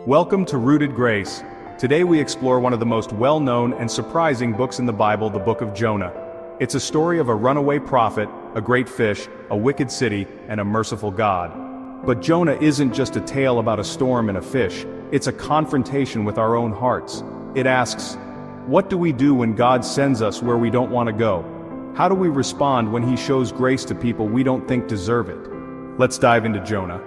Welcome to Rooted Grace. Today we explore one of the most well-known and surprising books in the Bible, the Book of Jonah. It's a story of a runaway prophet, a great fish, a wicked city, and a merciful God. But Jonah isn't just a tale about a storm and a fish, it's a confrontation with our own hearts. It asks, what do we do when God sends us where we don't want to go? How do we respond when He shows grace to people we don't think deserve it? Let's dive into Jonah.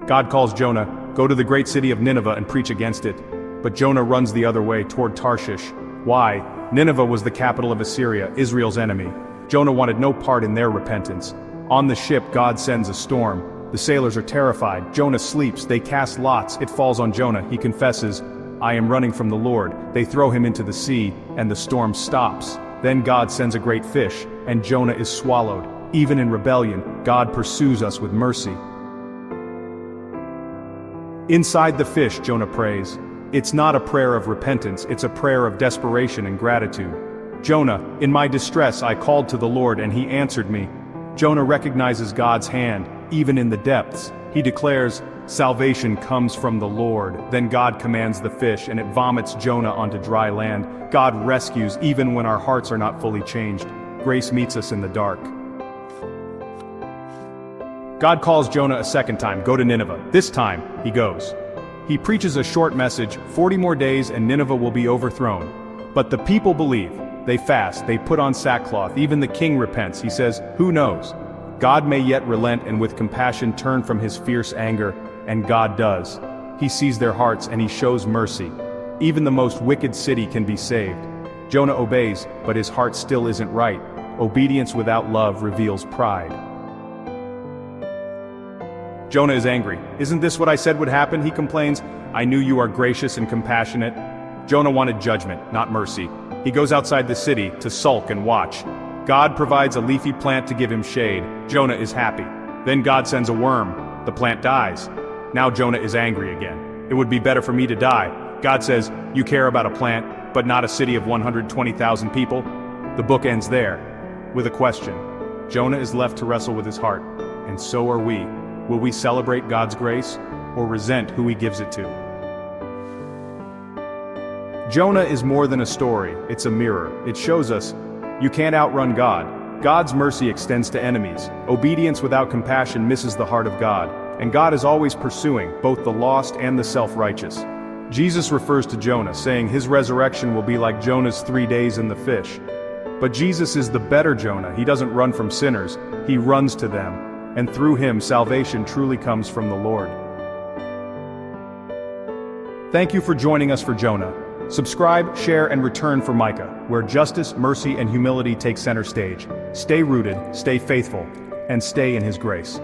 God calls Jonah, "Go to the great city of Nineveh and preach against it." But Jonah runs the other way, toward Tarshish. Why? Nineveh was the capital of Assyria, Israel's enemy. Jonah wanted no part in their repentance. On the ship, God sends a storm. The sailors are terrified. Jonah sleeps. They cast lots. It falls on Jonah. He confesses, "I am running from the Lord." They throw him into the sea, and the storm stops. Then God sends a great fish, and Jonah is swallowed. Even in rebellion, God pursues us with mercy. Inside the fish, Jonah prays. It's not a prayer of repentance, it's a prayer of desperation and gratitude. Jonah, in my distress I called to the Lord and He answered me. Jonah recognizes God's hand, even in the depths. He declares, "Salvation comes from the Lord." Then God commands the fish and it vomits Jonah onto dry land. God rescues even when our hearts are not fully changed. Grace meets us in the dark. God calls Jonah a second time, "Go to Nineveh." This time, he goes. He preaches a short message, 40 more days and Nineveh will be overthrown. But the people believe. They fast, they put on sackcloth, even the king repents. He says, "Who knows? God may yet relent and with compassion turn from His fierce anger," and God does. He sees their hearts and He shows mercy. Even the most wicked city can be saved. Jonah obeys, but his heart still isn't right. Obedience without love reveals pride. Jonah is angry. "Isn't this what I said would happen?" he complains. "I knew you are gracious and compassionate." Jonah wanted judgment, not mercy. He goes outside the city to sulk and watch. God provides a leafy plant to give him shade. Jonah is happy. Then God sends a worm. The plant dies. Now Jonah is angry again. "It would be better for me to die." God says, "You care about a plant, but not a city of 120,000 people?" The book ends there, with a question. Jonah is left to wrestle with his heart, and so are we. Will we celebrate God's grace, or resent who He gives it to? Jonah is more than a story, it's a mirror. It shows us, you can't outrun God. God's mercy extends to enemies. Obedience without compassion misses the heart of God. And God is always pursuing, both the lost and the self-righteous. Jesus refers to Jonah, saying his resurrection will be like Jonah's 3 days in the fish. But Jesus is the better Jonah. He doesn't run from sinners, He runs to them. And through Him, salvation truly comes from the Lord. Thank you for joining us for Jonah. Subscribe, share, and return for Micah, where justice, mercy, and humility take center stage. Stay rooted, stay faithful, and stay in His grace.